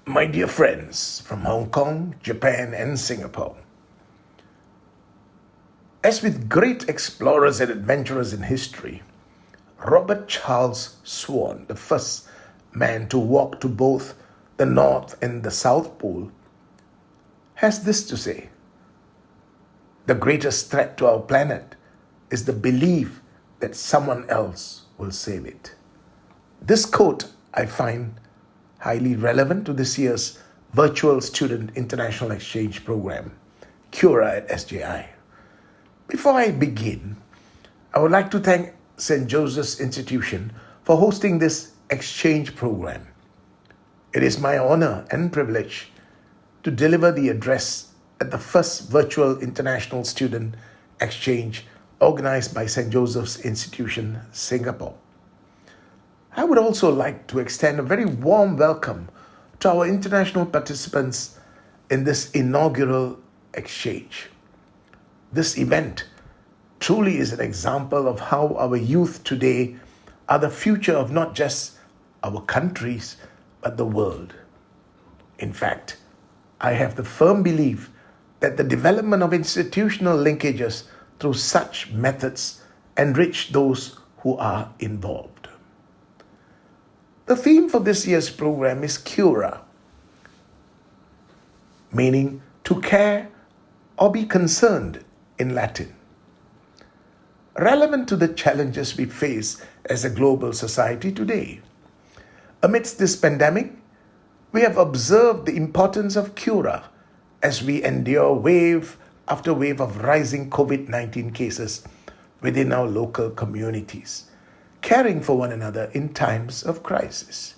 My dear friends from Hong Kong, Japan, and Singapore, as with great explorers and adventurers in history, Robert Charles Swan, the first man to walk to both the North and the South Pole, has this to say: the greatest threat to our planet is the belief that someone else will save it. This quote I find highly relevant to this year's Virtual Student International Exchange Program, Cura at SJI. Before I begin, I would like to thank St. Joseph's Institution for hosting this exchange program. It is my honor and privilege to deliver the address at the first Virtual International Student Exchange organized by St. Joseph's Institution, Singapore. I would also like to extend a very warm welcome to our international participants in this inaugural exchange. This event truly is an example of how our youth today are the future of not just our countries, but the world. In fact, I have the firm belief that the development of institutional linkages through such methods enrich those who are involved. The theme for this year's program is Cura, meaning to care or be concerned in Latin. Relevant to the challenges we face as a global society today. Amidst this pandemic, we have observed the importance of cura as we endure wave after wave of rising COVID-19 cases within our local communities, caring for one another in times of crisis.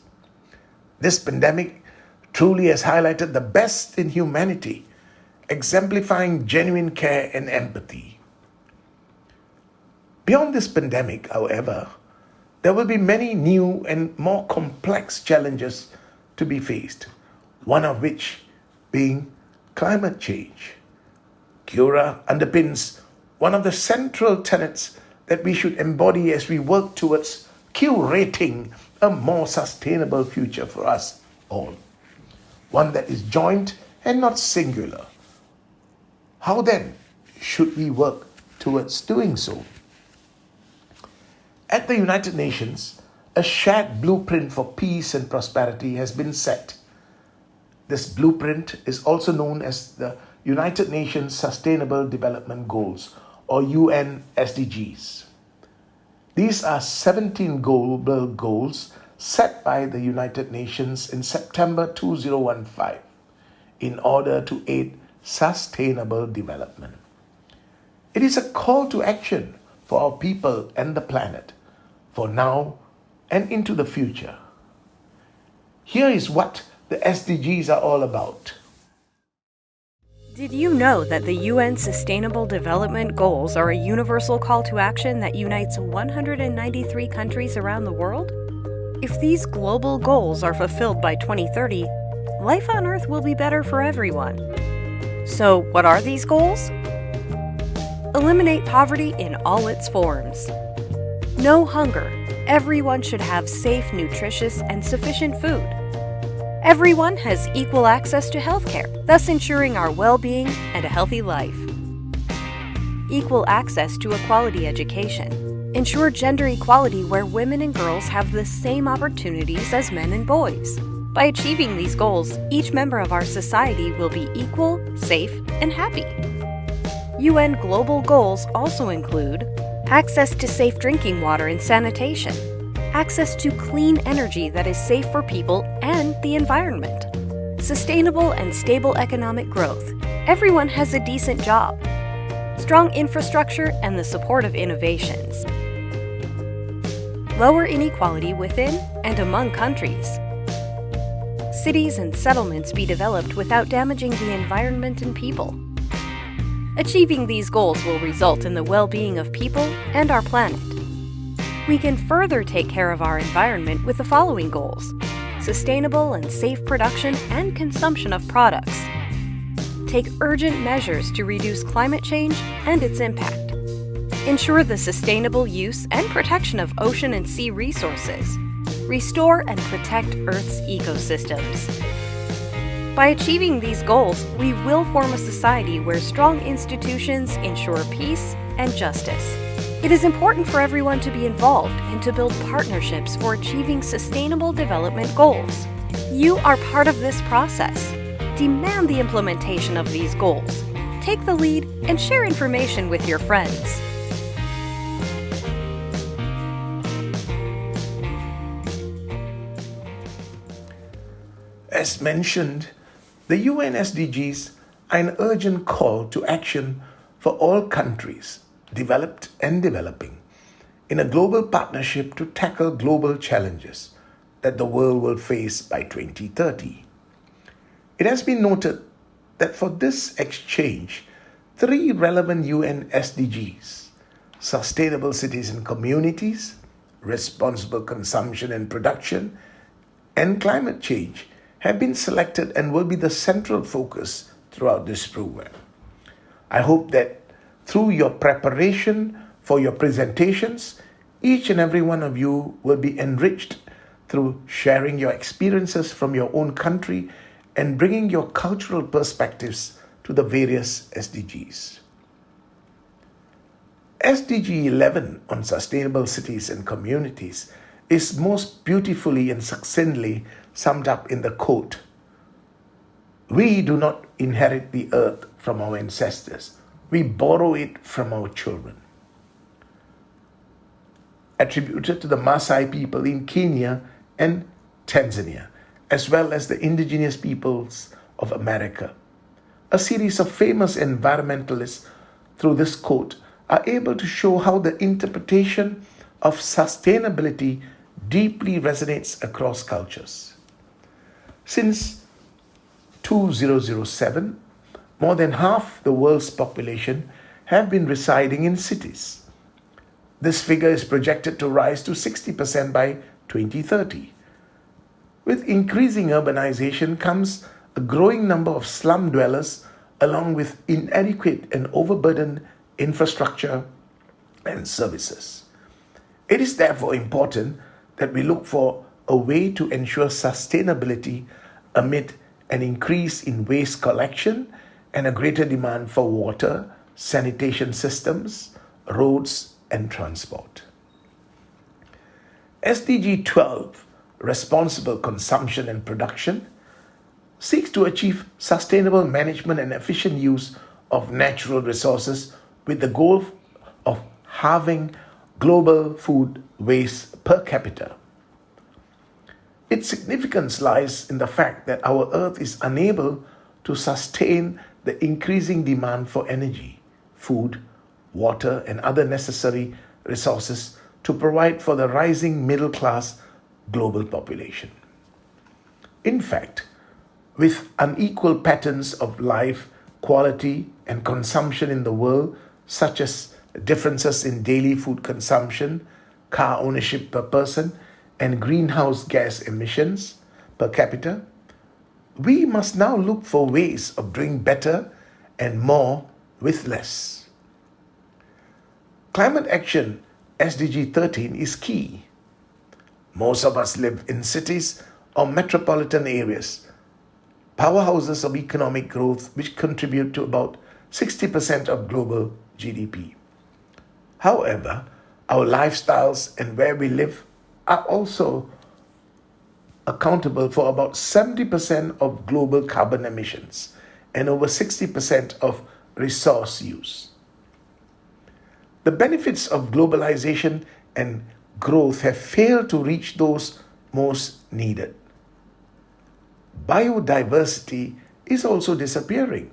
This pandemic truly has highlighted the best in humanity, exemplifying genuine care and empathy. Beyond this pandemic, however, there will be many new and more complex challenges to be faced, one of which being climate change. Cura underpins one of the central tenets that we should embody as we work towards curating a more sustainable future for us all, one that is joint and not singular. How then should we work towards doing so? At the United Nations, a shared blueprint for peace and prosperity has been set. This blueprint is also known as the United Nations Sustainable Development Goals, or UN SDGs. These are 17 global goals set by the United Nations in September 2015 in order to aid sustainable development. It is a call to action for our people and the planet, for now and into the future. Here is what the SDGs are all about. Did you know that the UN Sustainable Development Goals are a universal call to action that unites 193 countries around the world? If these global goals are fulfilled by 2030, life on Earth will be better for everyone. So, what are these goals? Eliminate poverty in all its forms. No hunger. Everyone should have safe, nutritious, and sufficient food. Everyone has equal access to healthcare, thus ensuring our well-being and a healthy life. Equal access to a quality education. Ensure gender equality where women and girls have the same opportunities as men and boys. By achieving these goals, each member of our society will be equal, safe, and happy. UN global goals also include access to safe drinking water and sanitation, access to clean energy that is safe for people and the environment, sustainable and stable economic growth. Everyone has a decent job, strong infrastructure, and the support of innovations. Lower inequality within and among countries. Cities and settlements be developed without damaging the environment and people. Achieving these goals will result in the well-being of people and our planet. We can further take care of our environment with the following goals: sustainable and safe production and consumption of products. Take urgent measures to reduce climate change and its impact. Ensure the sustainable use and protection of ocean and sea resources. Restore and protect Earth's ecosystems. By achieving these goals, we will form a society where strong institutions ensure peace and justice. It is important for everyone to be involved and to build partnerships for achieving sustainable development goals. You are part of this process. Demand the implementation of these goals. Take the lead and share information with your friends. As mentioned, the UN SDGs are an urgent call to action for all countries, developed and developing, in a global partnership to tackle global challenges that the world will face by 2030. It has been noted that for this exchange, 3 relevant UN SDGs, sustainable cities and communities, responsible consumption and production, and climate change, have been selected and will be the central focus throughout this program. I hope that through your preparation for your presentations, each and every one of you will be enriched through sharing your experiences from your own country and bringing your cultural perspectives to the various SDGs. SDG 11 on sustainable cities and communities is most beautifully and succinctly summed up in the quote, "We do not inherit the earth from our ancestors, we borrow it from our children." Attributed to the Maasai people in Kenya and Tanzania, as well as the indigenous peoples of America. A series of famous environmentalists through this quote are able to show how the interpretation of sustainability deeply resonates across cultures. Since 2007, more than half the world's population have been residing in cities. This figure is projected to rise to 60% by 2030. With increasing urbanization comes a growing number of slum dwellers, along with inadequate and overburdened infrastructure and services. It is therefore important that we look for a way to ensure sustainability amid an increase in waste collection and a greater demand for water, sanitation systems, roads, and transport. SDG 12, Responsible Consumption and Production, seeks to achieve sustainable management and efficient use of natural resources with the goal of halving global food waste per capita. Its significance lies in the fact that our Earth is unable to sustain the increasing demand for energy, food, water, and other necessary resources to provide for the rising middle class global population. In fact, with unequal patterns of life, quality, and consumption in the world, such as differences in daily food consumption, car ownership per person, and greenhouse gas emissions per capita, we must now look for ways of doing better and more with less. Climate action, SDG 13, is key. Most of us live in cities or metropolitan areas, powerhouses of economic growth which contribute to about 60% of global GDP. However, our lifestyles and where we live are also accountable for about 70% of global carbon emissions and over 60% of resource use. The benefits of globalization and growth have failed to reach those most needed. Biodiversity is also disappearing.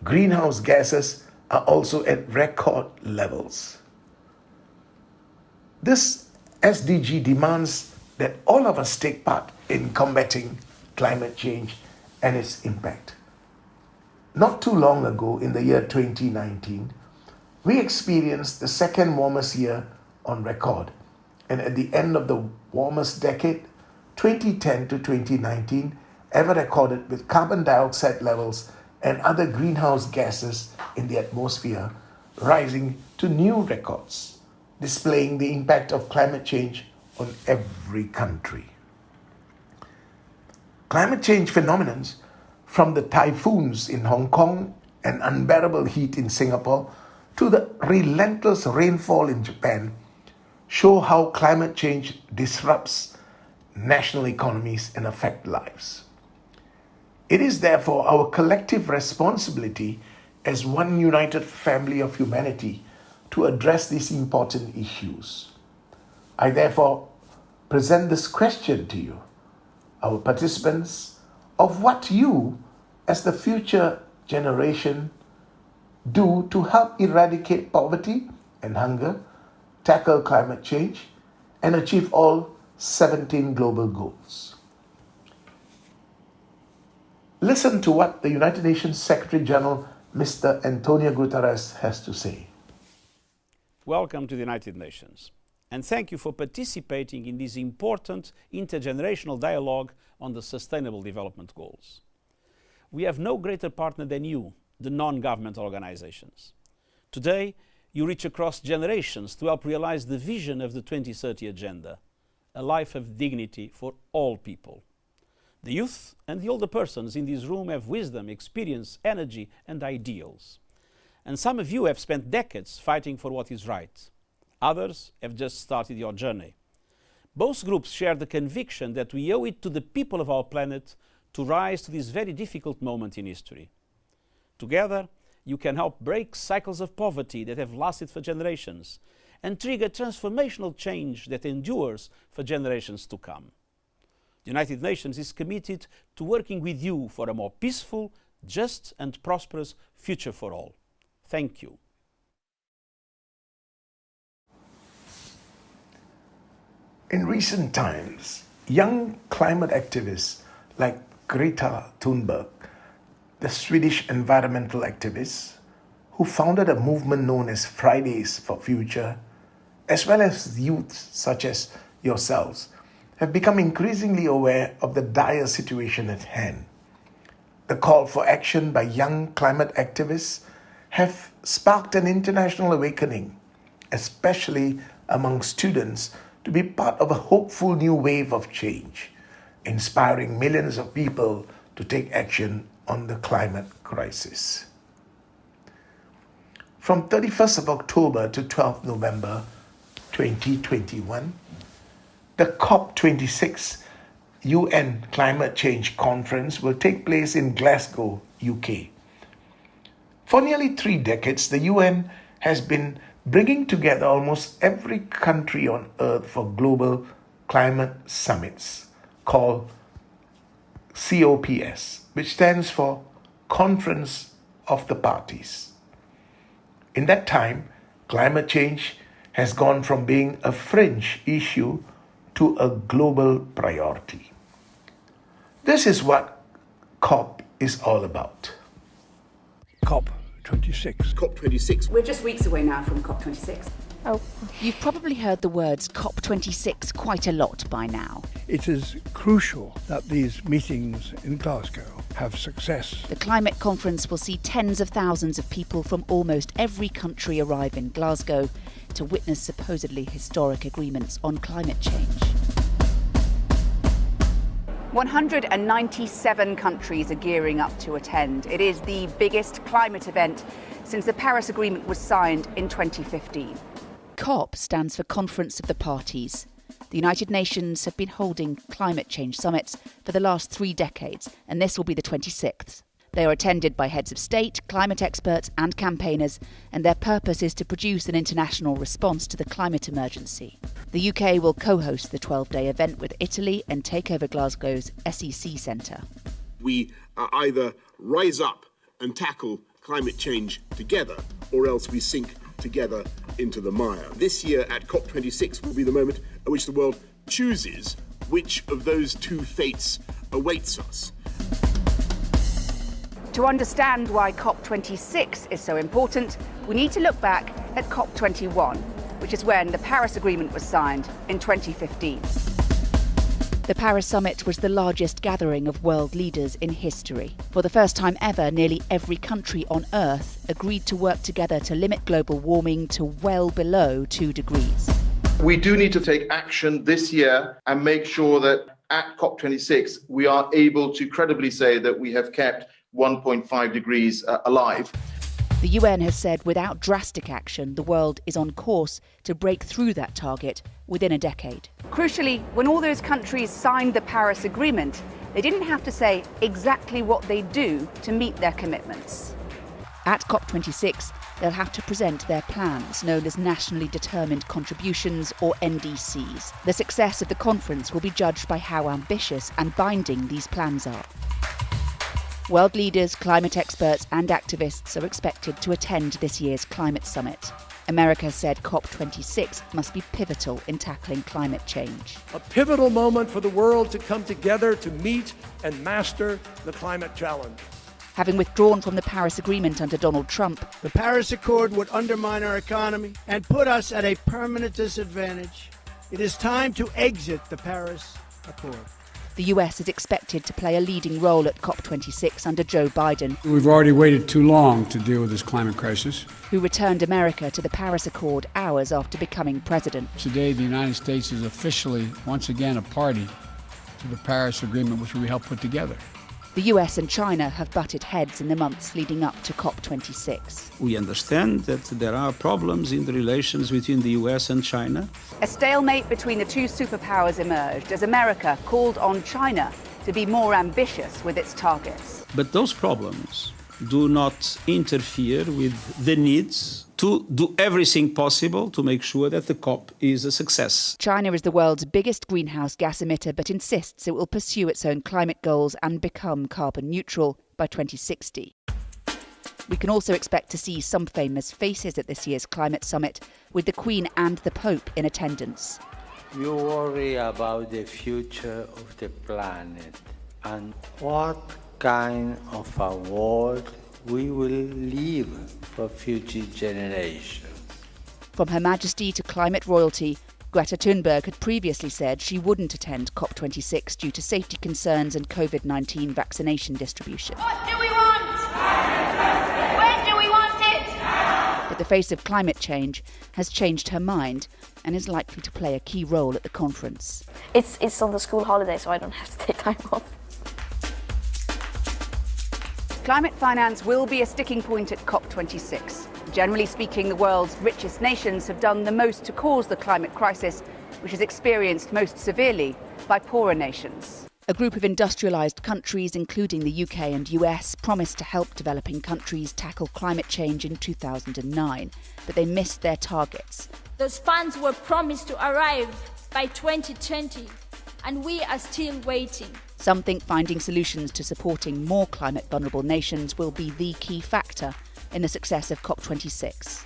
Greenhouse gases are also at record levels. This SDG demands that all of us take part in combating climate change and its impact. Not too long ago, in the year 2019, we experienced the second warmest year on record, and at the end of the warmest decade, 2010 to 2019, ever recorded, with carbon dioxide levels and other greenhouse gases in the atmosphere rising to new records, displaying the impact of climate change on every country. Climate change phenomena, from the typhoons in Hong Kong and unbearable heat in Singapore to the relentless rainfall in Japan, show how climate change disrupts national economies and affects lives. It is therefore our collective responsibility as one united family of humanity to address these important issues. I therefore present this question to you, our participants, of what you, as the future generation, do to help eradicate poverty and hunger, tackle climate change, and achieve all 17 global goals. Listen to what the United Nations Secretary General, Mr. Antonio Guterres, has to say. Welcome to the United Nations, and thank you for participating in this important intergenerational dialogue on the Sustainable Development Goals. We have no greater partner than you, the non-governmental organizations. Today, you reach across generations to help realize the vision of the 2030 Agenda, a life of dignity for all people. The youth and the older persons in this room have wisdom, experience, energy, and ideals. And some of you have spent decades fighting for what is right. Others have just started your journey. Both groups share the conviction that we owe it to the people of our planet to rise to this very difficult moment in history. Together, you can help break cycles of poverty that have lasted for generations and trigger transformational change that endures for generations to come. The United Nations is committed to working with you for a more peaceful, just and prosperous future for all. Thank you. In recent times, young climate activists like Greta Thunberg, the Swedish environmental activist who founded a movement known as Fridays for Future, as well as youth such as yourselves, have become increasingly aware of the dire situation at hand. The call for action by young climate activists have sparked an international awakening, especially among students, to be part of a hopeful new wave of change, inspiring millions of people to take action on the climate crisis. From 31st of October to 12th November 2021, the COP26 UN Climate Change Conference will take place in Glasgow, UK. For nearly 3 decades, the UN has been bringing together almost every country on Earth for global climate summits called COPS, which stands for Conference of the Parties. In that time, climate change has gone from being a fringe issue to a global priority. This is what COP is all about. COP26. COP26. We're just weeks away now from COP26. Oh, you've probably heard the words COP26 quite a lot by now. It is crucial that these meetings in Glasgow have success. The climate conference will see tens of thousands of people from almost every country arrive in Glasgow to witness supposedly historic agreements on climate change. 197 countries are gearing up to attend. It is the biggest climate event since the Paris Agreement was signed in 2015. COP stands for Conference of the Parties. The United Nations have been holding climate change summits for the last 3 decades, and this will be the 26th. They are attended by heads of state, climate experts and campaigners, and their purpose is to produce an international response to the climate emergency. The UK will co-host the 12-day event with Italy and take over Glasgow's SEC Centre. We either rise up and tackle climate change together, or else we sink together into the mire. This year at COP26 will be the moment at which the world chooses which of those 2 fates awaits us. To understand why COP26 is so important, we need to look back at COP21, which is when the Paris Agreement was signed in 2015. The Paris Summit was the largest gathering of world leaders in history. For the first time ever, nearly every country on Earth agreed to work together to limit global warming to well below 2 degrees. We do need to take action this year and make sure that at COP26, we are able to credibly say that we have kept 1.5 degrees alive. The UN has said without drastic action, the world is on course to break through that target within a decade. Crucially, when all those countries signed the Paris Agreement, they didn't have to say exactly what they'd do to meet their commitments. At COP26, they'll have to present their plans, known as Nationally Determined Contributions, or NDCs. The success of the conference will be judged by how ambitious and binding these plans are. World leaders, climate experts and activists are expected to attend this year's climate summit. America said COP26 must be pivotal in tackling climate change. A pivotal moment for the world to come together to meet and master the climate challenge. Having withdrawn from the Paris Agreement under Donald Trump, the Paris Accord would undermine our economy and put us at a permanent disadvantage. It is time to exit the Paris Accord. The US is expected to play a leading role at COP26 under Joe Biden. We've already waited too long to deal with this climate crisis. Who returned America to the Paris Accord hours after becoming president. Today, the United States is officially, once again, a party to the Paris Agreement, which we helped put together. The US and China have butted heads in the months leading up to COP26. We understand that there are problems in the relations between the US and China. A stalemate between the two superpowers emerged as America called on China to be more ambitious with its targets. But those problems do not interfere with the needs to do everything possible to make sure that the COP is a success. China is the world's biggest greenhouse gas emitter, but insists it will pursue its own climate goals and become carbon neutral by 2060. We can also expect to see some famous faces at this year's climate summit, with the Queen and the Pope in attendance. You worry about the future of the planet and what kind of a world we will leave for future generations. From Her Majesty to climate royalty, Greta Thunberg had previously said she wouldn't attend COP26 due to safety concerns and COVID-19 vaccination distribution. What do we want? When do we want it? But the face of climate change has changed her mind and is likely to play a key role at the conference. It's on the school holiday, so I don't have to take time off. Climate finance will be a sticking point at COP26. Generally speaking, the world's richest nations have done the most to cause the climate crisis, which is experienced most severely by poorer nations. A group of industrialised countries, including the UK and US, promised to help developing countries tackle climate change in 2009, but they missed their targets. Those funds were promised to arrive by 2020, and we are still waiting. Some think finding solutions to supporting more climate-vulnerable nations will be the key factor in the success of COP26.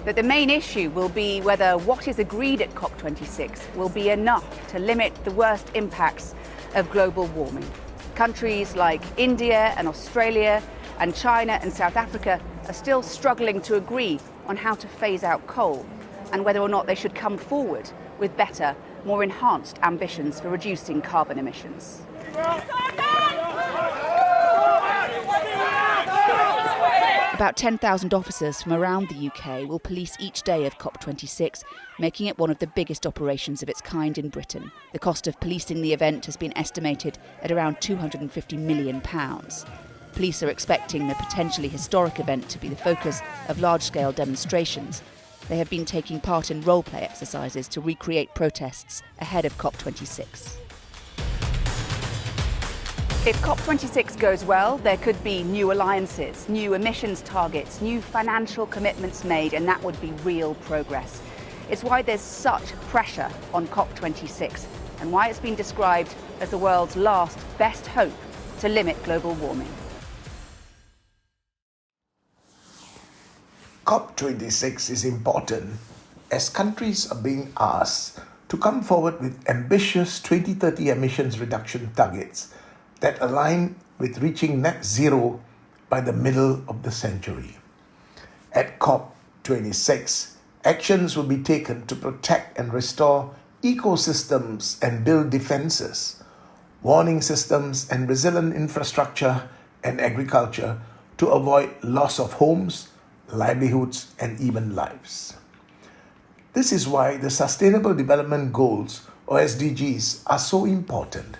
But the main issue will be whether what is agreed at COP26 will be enough to limit the worst impacts of global warming. Countries like India and Australia and China and South Africa are still struggling to agree on how to phase out coal and whether or not they should come forward with better, more enhanced ambitions for reducing carbon emissions. About 10,000 officers from around the UK will police each day of COP26, making it one of the biggest operations of its kind in Britain. The cost of policing the event has been estimated at around £250 million. Police are expecting the potentially historic event to be the focus of large-scale demonstrations. They have been taking part in role-play exercises to recreate protests ahead of COP26. If COP26 goes well, there could be new alliances, new emissions targets, new financial commitments made, and that would be real progress. It's why there's such pressure on COP26 and why it's been described as the world's last best hope to limit global warming. COP26 is important as countries are being asked to come forward with ambitious 2030 emissions reduction targets that align with reaching net zero by the middle of the century. At COP26, actions will be taken to protect and restore ecosystems and build defenses, warning systems and resilient infrastructure and agriculture to avoid loss of homes, livelihoods and even lives. This is why the Sustainable Development Goals, or SDGs, are so important.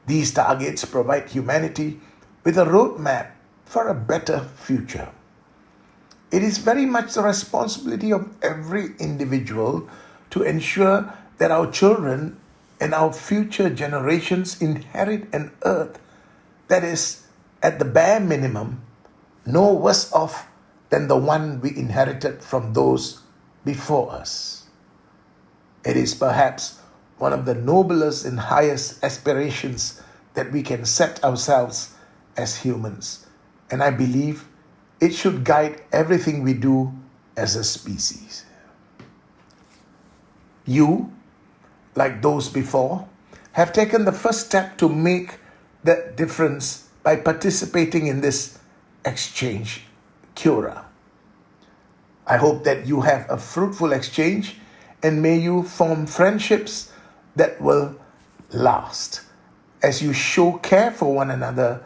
These targets provide humanity with a roadmap for a better future. It is very much the responsibility of every individual to ensure that our children and our future generations inherit an earth that is, at the bare minimum, no worse off than the one we inherited from those before us. It is perhaps one of the noblest and highest aspirations that we can set ourselves as humans, and I believe it should guide everything we do as a species. You, like those before, have taken the first step to make the difference by participating in this exchange, Cura. I hope that you have a fruitful exchange and may you form friendships that will last. As you show care for one another,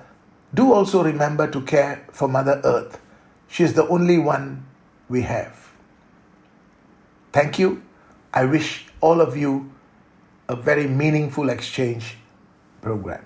do also remember to care for Mother Earth. She is the only one we have. Thank you. I wish all of you a very meaningful exchange program.